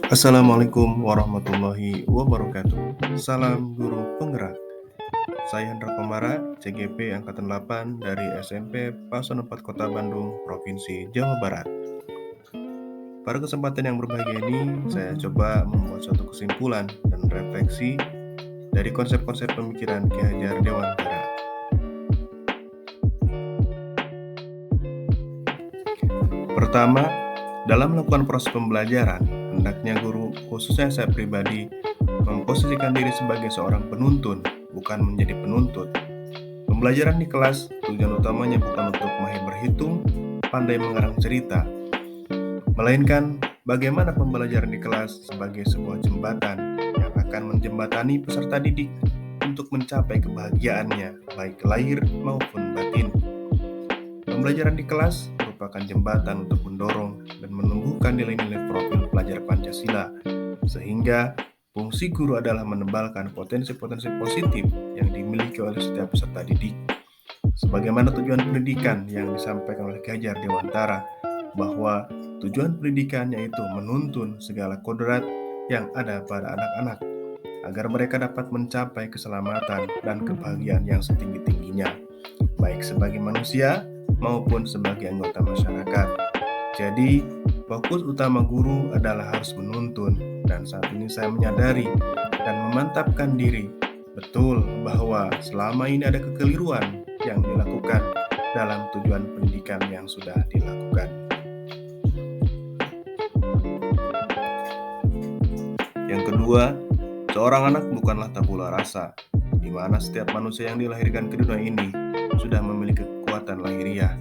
Assalamualaikum warahmatullahi wabarakatuh. Salam guru penggerak. Saya Hendra Komara, CGP Angkatan 8 dari SMP Pason 4 Kota Bandung, Provinsi Jawa Barat. Pada kesempatan yang berbahagia ini, saya coba membuat suatu kesimpulan dan refleksi dari konsep-konsep pemikiran Ki Hajar Dewantara. Pertama, dalam melakukan proses pembelajaran, hendaknya guru, khususnya saya pribadi, memposisikan diri sebagai seorang penuntun, bukan menjadi penuntut. Pembelajaran di kelas, tujuan utamanya bukan untuk mahir berhitung, pandai mengarang cerita, melainkan bagaimana pembelajaran di kelas sebagai sebuah jembatan yang akan menjembatani peserta didik untuk mencapai kebahagiaannya, baik lahir maupun batin. Pembelajaran di kelas merupakan jembatan untuk mendorong dan menumbuhkan nilai-nilai profil pelajar Pancasila, sehingga fungsi guru adalah menebalkan potensi-potensi positif yang dimiliki oleh setiap peserta didik. Sebagaimana tujuan pendidikan yang disampaikan oleh Ki Hajar Dewantara, bahwa tujuan pendidikan yaitu menuntun segala kodrat yang ada pada anak-anak, agar mereka dapat mencapai keselamatan dan kebahagiaan yang setinggi-tingginya, baik sebagai manusia maupun sebagai anggota masyarakat. Jadi, fokus utama guru adalah harus menuntun, dan saat ini saya menyadari dan memantapkan diri betul bahwa selama ini ada kekeliruan yang dilakukan dalam tujuan pendidikan yang sudah dilakukan. Yang kedua, seorang anak bukanlah tabula rasa, di mana setiap manusia yang dilahirkan ke dunia ini sudah memiliki kekuatan lahiriah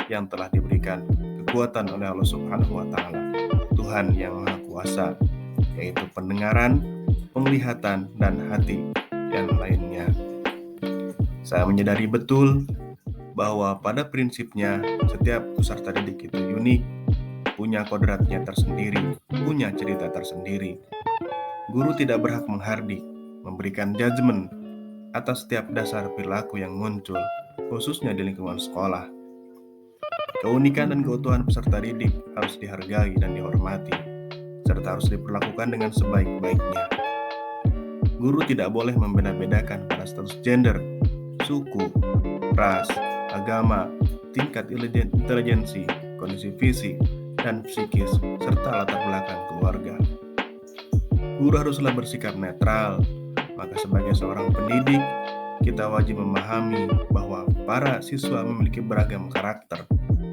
yang telah diberikan kekuatan oleh Allah Subhanahu wa Ta'ala, Tuhan yang Maha Kuasa, yaitu pendengaran, penglihatan, dan hati, dan lainnya. Saya menyadari betul bahwa pada prinsipnya setiap peserta didik itu unik, punya kodratnya tersendiri, punya cerita tersendiri. Guru tidak berhak menghardik, memberikan judgement atas setiap dasar perilaku yang muncul, khususnya di lingkungan sekolah. Keunikan dan keutuhan peserta didik harus dihargai dan dihormati, serta harus diperlakukan dengan sebaik-baiknya. Guru tidak boleh membeda-bedakan pada status gender, suku, ras, agama, tingkat intelijensi, kondisi fisik, dan psikis, serta latar belakang keluarga. Guru haruslah bersikap netral, maka sebagai seorang pendidik, kita wajib memahami bahwa para siswa memiliki beragam karakter,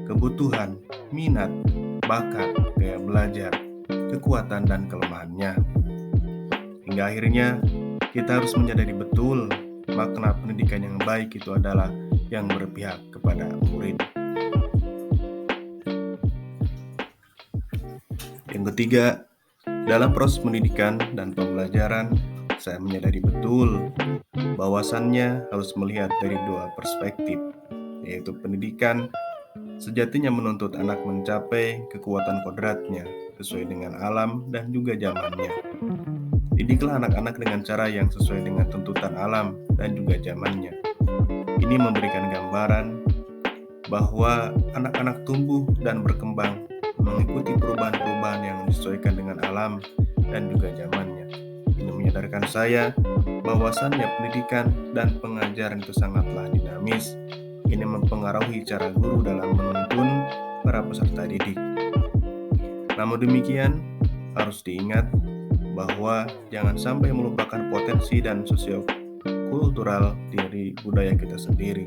kebutuhan, minat, bakat, gaya belajar, kekuatan, dan kelemahannya. Hingga akhirnya, kita harus menyadari betul makna pendidikan yang baik itu adalah yang berpihak kepada murid. Yang ketiga, dalam proses pendidikan dan pembelajaran, saya menyadari betul bahwasannya harus melihat dari dua perspektif, yaitu pendidikan sejatinya menuntut anak mencapai kekuatan kodratnya sesuai dengan alam dan juga zamannya. Didiklah anak-anak dengan cara yang sesuai dengan tuntutan alam dan juga zamannya. Ini memberikan gambaran bahwa anak-anak tumbuh dan berkembang mengikuti perubahan-perubahan yang disesuaikan dengan alam dan juga zamannya. Ini menyadarkan saya bahwasannya pendidikan dan pengajaran itu sangatlah dinamis. Ini mempengaruhi cara guru dalam menuntun para peserta didik. Namun demikian, harus diingat bahwa jangan sampai melupakan potensi dan sosiokultural dari budaya kita sendiri.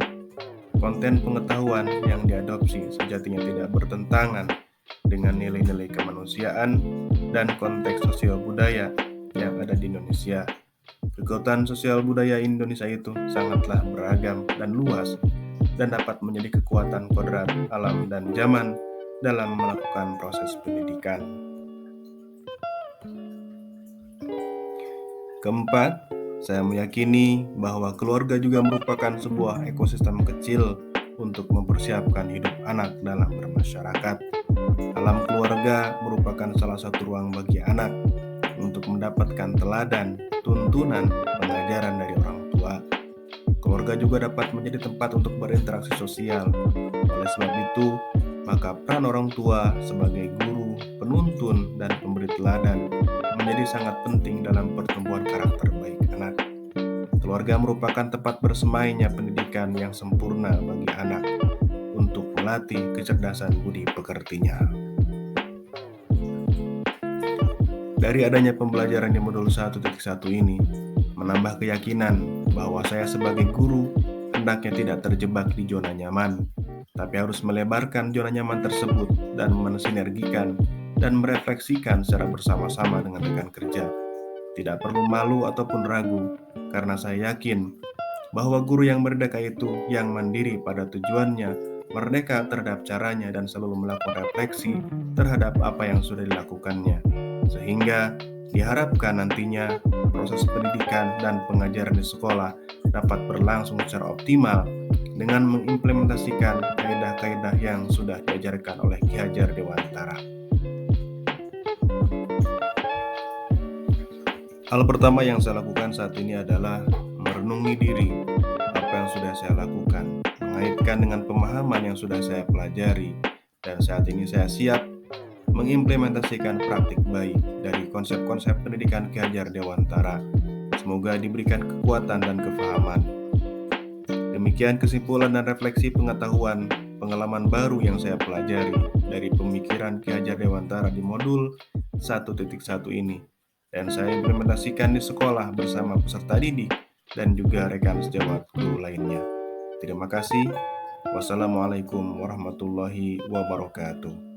Konten pengetahuan yang diadopsi sejatinya tidak bertentangan dengan nilai-nilai kemanusiaan dan konteks sosial budaya yang ada di Indonesia. Kekuatan sosial budaya Indonesia itu sangatlah beragam dan luas, dan dapat menjadi kekuatan kodrat alam dan zaman dalam melakukan proses pendidikan. Keempat, saya meyakini bahwa keluarga juga merupakan sebuah ekosistem kecil untuk mempersiapkan hidup anak dalam bermasyarakat. Alam keluarga merupakan salah satu ruang bagi anak untuk mendapatkan teladan, tuntunan, pengajaran dari orang tua. Keluarga juga dapat menjadi tempat untuk berinteraksi sosial. Oleh sebab itu, maka peran orang tua sebagai guru, penuntun, dan pemberi teladan menjadi sangat penting dalam pertumbuhan karakter baik anak. Keluarga merupakan tempat bersemainya pendidikan yang sempurna bagi anak untuk melatih kecerdasan budi pekertinya. Dari adanya pembelajaran di modul 1.1 ini, menambah keyakinan bahwa saya sebagai guru hendaknya tidak terjebak di zona nyaman, tapi harus melebarkan zona nyaman tersebut dan mensinergikan dan merefleksikan secara bersama-sama dengan rekan kerja. Tidak perlu malu ataupun ragu, karena saya yakin bahwa guru yang merdeka itu yang mandiri pada tujuannya, merdeka terhadap caranya, dan selalu melakukan refleksi terhadap apa yang sudah dilakukannya. Sehingga diharapkan nantinya proses pendidikan dan pengajaran di sekolah dapat berlangsung secara optimal dengan mengimplementasikan kaidah-kaidah yang sudah diajarkan oleh Ki Hajar Dewantara. Hal pertama yang saya lakukan saat ini adalah merenungi diri apa yang sudah saya lakukan, mengaitkan dengan pemahaman yang sudah saya pelajari, dan saat ini saya siap mengimplementasikan praktik baik dari konsep-konsep pendidikan Ki Hajar Dewantara. Semoga diberikan kekuatan dan kefahaman. Demikian kesimpulan dan refleksi pengetahuan pengalaman baru yang saya pelajari dari pemikiran Ki Hajar Dewantara di modul 1.1 ini, dan saya implementasikan di sekolah bersama peserta didik dan juga rekan sejawat guru lainnya. Terima kasih. Wassalamualaikum warahmatullahi wabarakatuh.